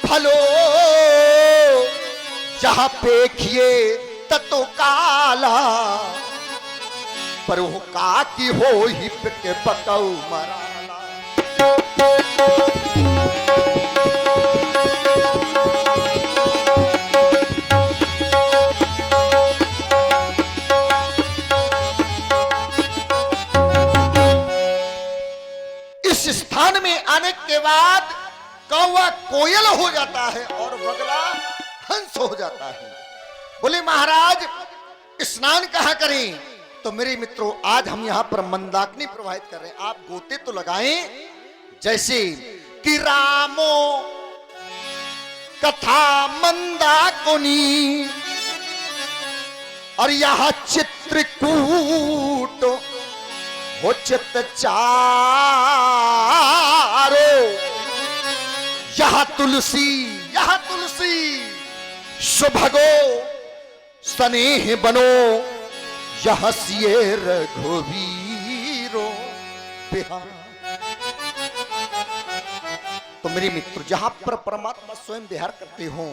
भलो जहां पेखिए ततो काला पर वो का की हो ही के पकऊ मराला। इस स्थान में आने के बाद कौवा कोयल हो जाता है और बगला हंस हो जाता है। बोले महाराज स्नान कहां करें? तो मेरे मित्रों आज हम यहां पर मंदाकिनी प्रवाहित कर रहे हैं, आप गोते तो लगाएं जैसे कि रामो कथा मंदाकिनी और यह चित्रकूट हो चित चारो यह तुलसी सुभगो स्नेह बनो यह सिए रघुवीरो बिहार। तो मेरे मित्र जहां पर परमात्मा स्वयं विहार करते हो,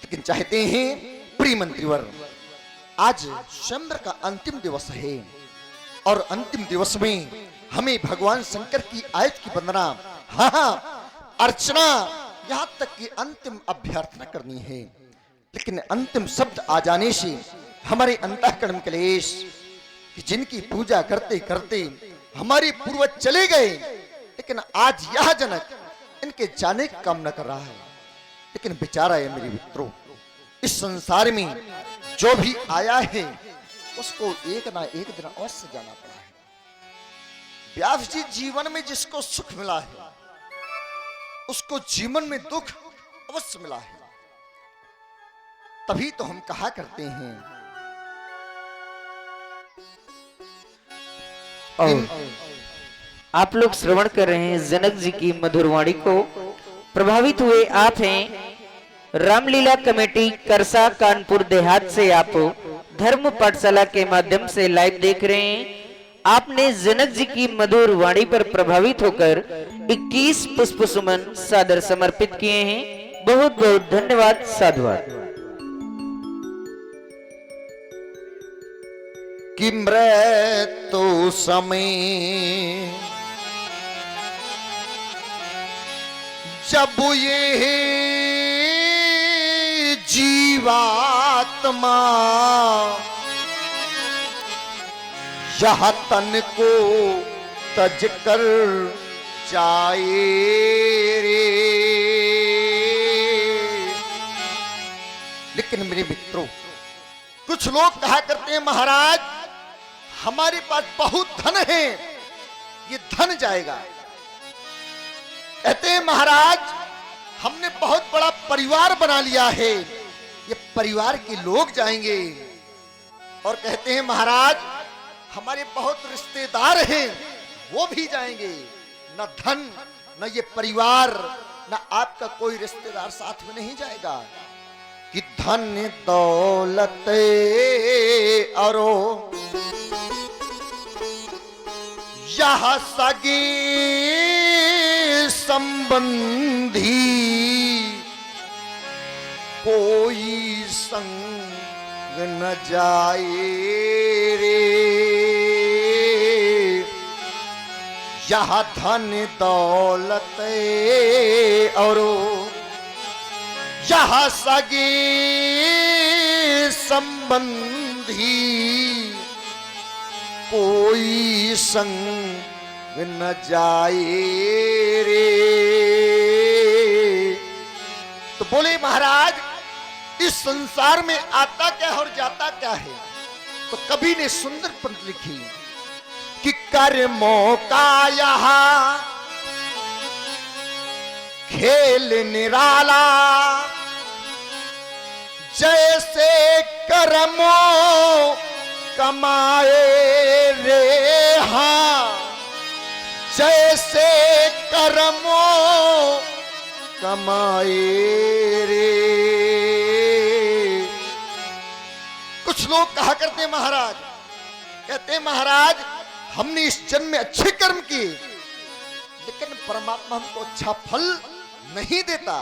लेकिन चाहते हैं प्रिय मंत्रीवर आज स्वयंवर का अंतिम दिवस है और अंतिम दिवस में हमें भगवान शंकर की आयत की वंदना, हाँ अर्चना, यहां तक कि अंतिम अभ्यर्थना करनी है। लेकिन अंतिम शब्द आ जाने से हमारे अंतःकरण क्लेश कि जिनकी पूजा करते करते हमारे पूर्वज चले गए, लेकिन आज यह जनक इनके जाने का काम न कर रहा है। लेकिन बेचारा है मेरे मित्रों, इस संसार में जो भी आया है उसको एक ना एक दिन अवश्य जाना पड़ा है। व्यास जी जीवन में जिसको सुख मिला है उसको जीवन में दुख अवश्य मिला है। तभी तो हम कहा करते हैं और आप लोग श्रवण कर रहे हैं जनक जी की मधुर वाणी को। प्रभावित हुए आप हैं रामलीला कमेटी करसा कानपुर देहात से, आप धर्म पाठशाला के माध्यम से लाइव देख रहे हैं। आपने जनक जी की मधुर वाणी पर प्रभावित होकर 21 पुष्प सुमन सादर समर्पित किए हैं। बहुत बहुत धन्यवाद, साधुवाद। कि मृत्यु समय जब ये जीवात्मा यह तन को तज कर जाए रे। लेकिन मेरे मित्रों कुछ लोग कहा करते हैं महाराज हमारे पास बहुत धन है, ये धन जाएगा। कहते हैं महाराज हमने बहुत बड़ा परिवार बना लिया है, ये परिवार के लोग जाएंगे। और कहते हैं महाराज हमारे बहुत रिश्तेदार हैं, वो भी जाएंगे। न धन न ये परिवार न आपका कोई रिश्तेदार साथ में नहीं जाएगा। कि धन दौलत औरो यह सगे संबंधी कोई संग न जाए रे। यह धन दौलत और यह सगे संबंधी कोई संग न जाए रे। तो बोले महाराज इस संसार में आता क्या और जाता क्या है? तो कवि ने सुंदर पंक्ति लिखी कि कर्मों का यहाँ खेल निराला जैसे कर्मों कमाए रे। हाँ जैसे कर्मों कमाए रे। कुछ लोग कहा करते हैं महाराज, कहते हैं महाराज हमने इस जन्म में अच्छे कर्म किए लेकिन परमात्मा हमको अच्छा फल नहीं देता।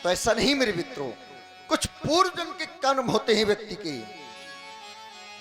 तो ऐसा नहीं मेरे मित्रों, कुछ पूर्व जन्म के कर्म होते हैं व्यक्ति के,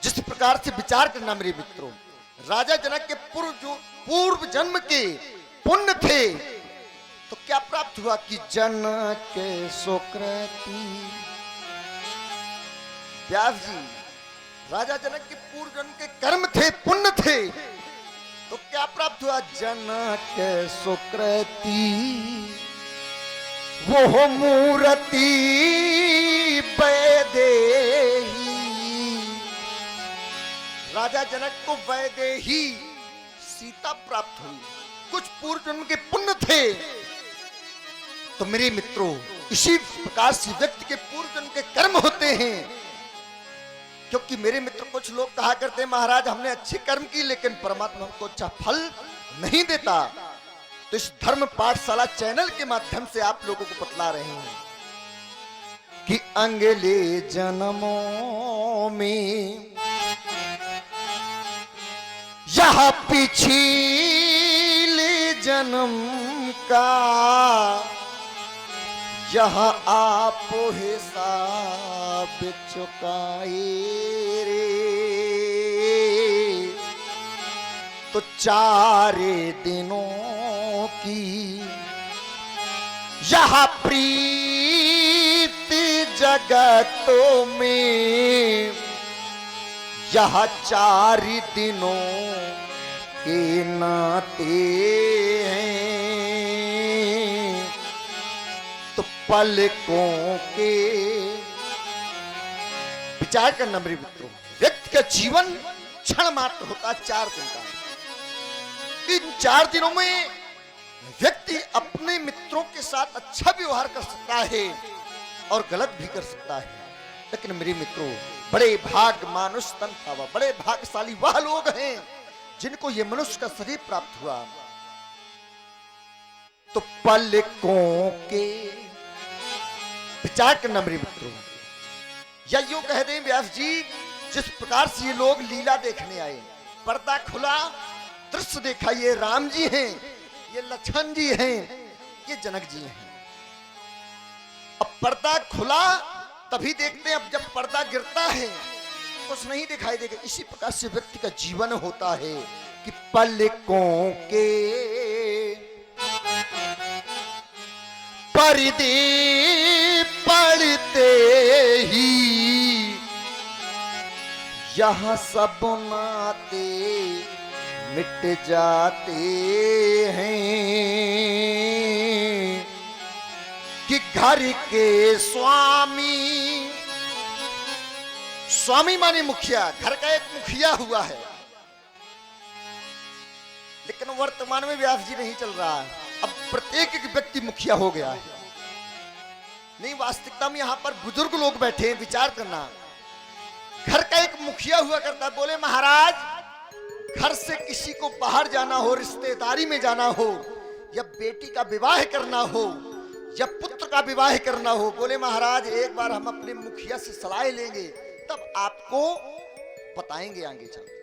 जिस प्रकार से विचार करना मेरे मित्रों। राजा जनक के पूर्व जन्म के पुण्य थे, तो क्या प्राप्त हुआ कि जनक सुकृति। व्यास जी, राजा जनक के पूर्व जन्म के कर्म थे, पुण्य थे, तो क्या प्राप्त हुआ? जनक सुकृति वो मूर्ति वैदेही। राजा जनक को वैदेही सीता प्राप्त हुई, कुछ पूर्व जन्म के पुण्य थे। तो मेरे मित्रों, इसी प्रकार से व्यक्ति के पूर्व जन्म के कर्म होते हैं। क्योंकि मेरे मित्र, कुछ लोग कहा करते हैं महाराज हमने अच्छे कर्म की, लेकिन परमात्मा हमको अच्छा फल नहीं देता। तो इस धर्म पाठशाला चैनल के माध्यम से आप लोगों को बतला रहे हैं कि अगले जन्मों में यह पिछले जन्म का यह आप हिसाब चुकाए रे। तो 4 दिनों की यह प्रीत जगतों में, यह 4 दिनों के नाते हैं। तो पलकों के विचार करना मेरे मित्रों, व्यक्ति का जीवन क्षण मात्र होता 4 दिन का। इन 4 दिनों में व्यक्ति अपने मित्रों के साथ अच्छा व्यवहार कर सकता है और गलत भी कर सकता है। लेकिन मेरे मित्रों, बड़े भाग मानुष तन पावा, बड़े भाग्यशाली वह लोग हैं जिनको ये मनुष्य का शरीर प्राप्त हुआ। तो पलकों के विचार करना मेरे मित्रों, या यूं कह दें व्यास जी, जिस प्रकार से ये लोग लीला देखने आए, पर्दा खुला, दृश्य देखा, ये राम जी हैं, ये लक्ष्मण जी हैं, ये जनक जी हैं। अब पर्दा खुला तभी देखते हैं, अब जब पर्दा गिरता है कुछ नहीं दिखाई देगा। इसी प्रकार से व्यक्ति का जीवन होता है कि पलकों के पर्दे पड़ते ही यह सब नाते मिट जाते हैं। कि घर के स्वामी माने मुखिया, घर का एक मुखिया हुआ है, लेकिन वर्तमान में व्यास जी नहीं चल रहा है। अब प्रत्येक एक व्यक्ति मुखिया हो गया है। नहीं, वास्तविकता में यहां पर बुजुर्ग लोग बैठे हैं, विचार करना। घर का एक मुखिया हुआ करता है। बोले महाराज, घर से किसी को बाहर जाना हो, रिश्तेदारी में जाना हो, या बेटी का विवाह करना हो, या पुत्र का विवाह करना हो, बोले महाराज एक बार हम अपने मुखिया से सलाह लेंगे, तब आपको बताएंगे आगे चलकर।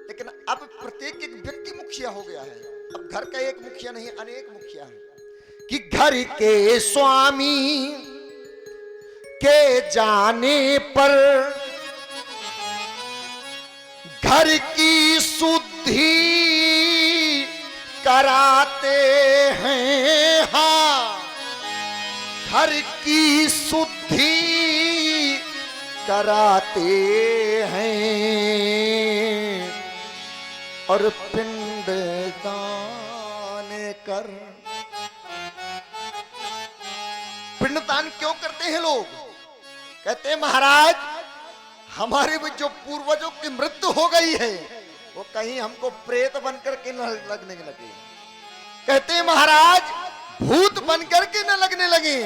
लेकिन अब प्रत्येक एक व्यक्ति मुखिया हो गया है। अब घर का एक मुखिया नहीं, अनेक मुखिया है। कि घर के स्वामी के जाने पर घर की शुद्धि कराते हैं। हाँ, घर की शुद्धि कराते हैं और पिंड दान कर। पिंडदान क्यों करते हैं लोग? कहते हैं महाराज हमारे में जो पूर्वजों की मृत्यु हो गई है वो कहीं हमको प्रेत बनकर के न लगने लगे। कहते हैं महाराज भूत बनकर के न लगने लगे।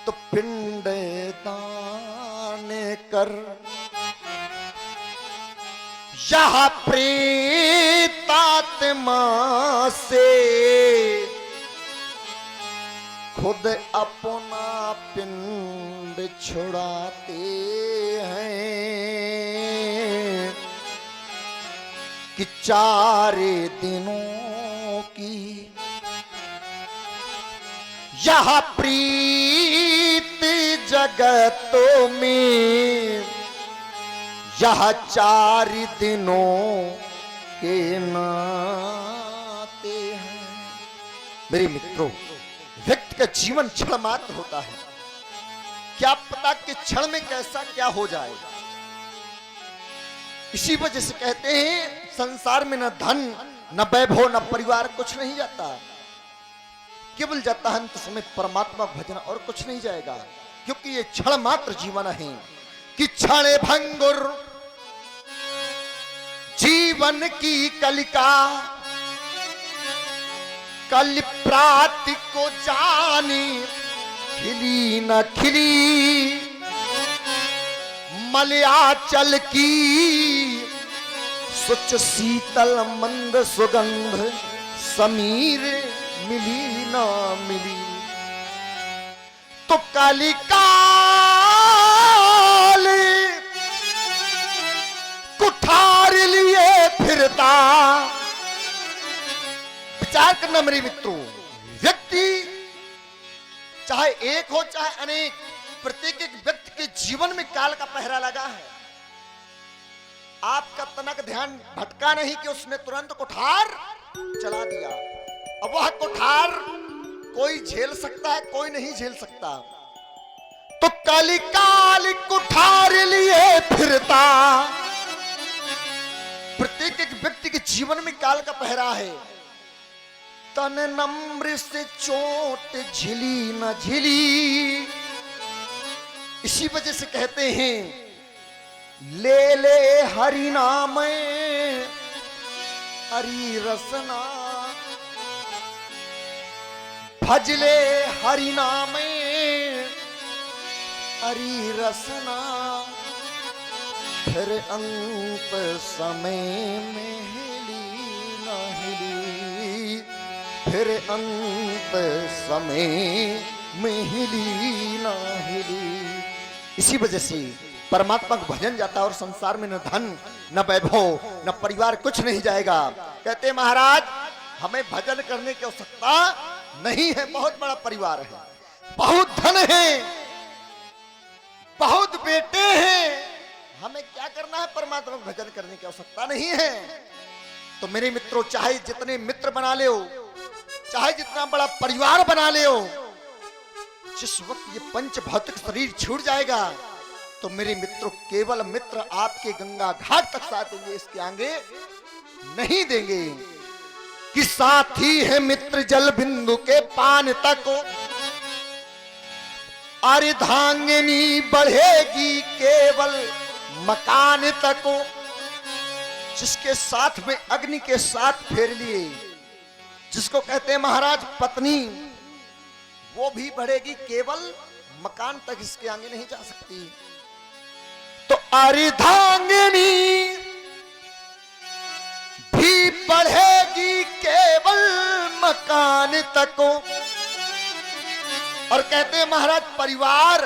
तो पिंड दान कर यह प्रेतात्मा से खुद अपना पिंड छुड़ाते हैं। कि 4 दिनों की यह प्रीत जगतों में यह 4 दिनों के नाते हैं। मेरे मित्रों, व्यक्ति का जीवन क्षण मात्र होता है, क्या पता कि क्षण में कैसा क्या हो जाए। इसी वजह से कहते हैं संसार में न धन न वैभव न परिवार कुछ नहीं जाता, केवल जाता है अंत समय परमात्मा भजन, और कुछ नहीं जाएगा। क्योंकि ये क्षण मात्र जीवन है कि क्षण भंगुर जीवन की कलिका, कल प्राति को जानी खिली न खिली, मलयाचल की सुच शीतल मंद सुगंध समीर मिली ना मिली। तो काली काली कुठार लिए फिरता। विचार करना मेरे मित्रों, व्यक्ति चाहे एक हो चाहे अनेक, प्रत्येक एक व्यक्ति के जीवन में काल का पहरा लगा है। आपका तनक ध्यान भटका नहीं कि उसने तुरंत कुठार चला दिया। अब वह कुठार कोई झेल सकता है, कोई नहीं झेल सकता। तो काली काली कुठार लिए फिरता। प्रत्येक एक व्यक्ति के जीवन में काल का पहरा है। तन नम्र से चोट झिली न झिली, इसी वजह से कहते हैं ले ले हरि नाम हरि रसना, भजले हरि नाम हरि रसना, फिर अंत समय में हिली न हिली, फिर अंत समय में हिली न हिली। इसी वजह से परमात्मा का भजन जाता है और संसार में न धन न वैभव न परिवार कुछ नहीं जाएगा। कहते महाराज हमें भजन करने की आवश्यकता नहीं है, बहुत बड़ा परिवार है, बहुत धन है, बहुत बेटे हैं, हमें क्या करना है? परमात्मा का भजन करने की आवश्यकता नहीं है। तो मेरे मित्रों, चाहे जितने मित्र बना ले, चाहे जितना बड़ा परिवार बना ले, जिस वक्त ये पंच भौतिक शरीर छूट जाएगा तो मेरे मित्रों केवल मित्र आपके गंगा घाट तक साथ देंगे, इसके आगे नहीं देंगे। कि साथी है मित्र जल बिंदु के पान तक, अर्धांगिनी बढ़ेगी केवल मकान तक। जिसके साथ में अग्नि के साथ फेर लिए, जिसको कहते हैं महाराज पत्नी, वो भी बढ़ेगी केवल मकान तक, इसके आगे नहीं जा सकती। तो अर्धांगिनी भी बढ़ेगी केवल मकान तक। और कहते हैं महाराज परिवार,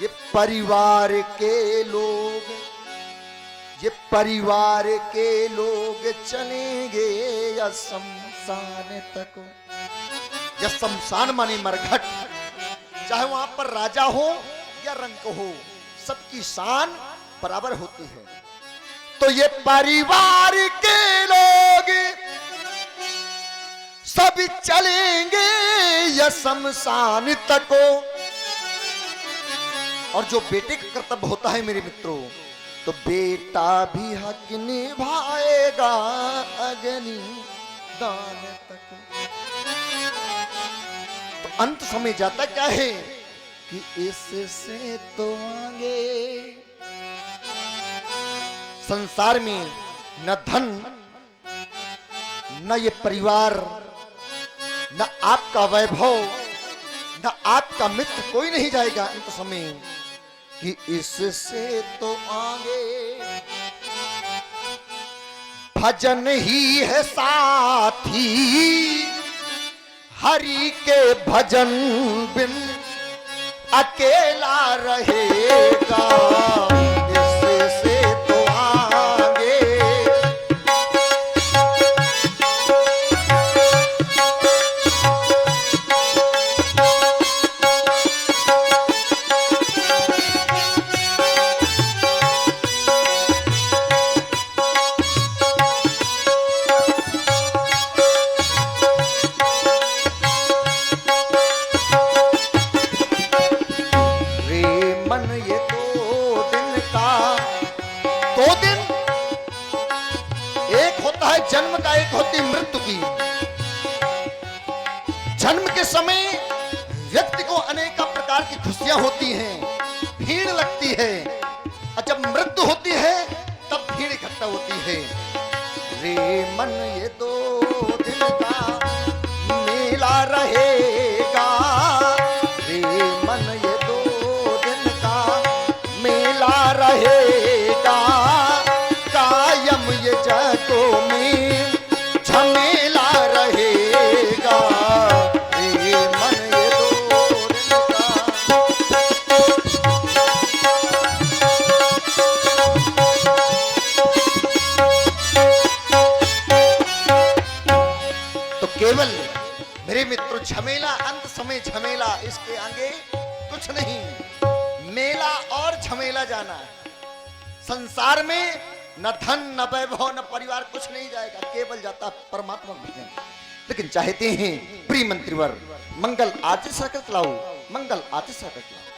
ये परिवार के लोग, ये परिवार के लोग चलेंगे या शमशान तक। या शमशान माने मरघट, चाहे वहां पर राजा हो या रंक हो, सबकी शान बराबर होती है। तो ये परिवार के लोग सब चलेंगे या शमशान तक। और जो बेटे का कर्तव्य होता है मेरे मित्रों, तो बेटा भी हक निभाएगा अग्नि दान तक। तो अंत समय जाता क्या है कि इससे तो आगे संसार में न धन न ये परिवार न आपका वैभव न आपका मित्र कोई नहीं जाएगा। अंत समय कि इससे तो आगे भजन ही है साथी, हरि के भजन बिन अकेला रहेगा। इससे तो आगे समय व्यक्ति को अनेक प्रकार की खुशियां होती हैं, भीड़ लगती है, और जब मृत्यु होती है तब भीड़ इकट्ठा होती है। रे मन ये 2 दिन का मेला रहेगा, रे मन ये 2 दिन का मेला रहेगा, कायम ये जगों में झमेला रहेगा, रे मन ये 2 दिन का। तो केवल मेरे मित्र झमेला, अंत समय झमेला, इसके आगे कुछ नहीं। मेला और झमेला जाना है। संसार में न धन न वैभव न परिवार कुछ नहीं जाएगा, केवल जाता परमात्मा भजन। लेकिन चाहते हैं प्रिय मंत्रीवर मंगल आरती सर्कट लाओ, मंगल आरती सर्कट लाओ।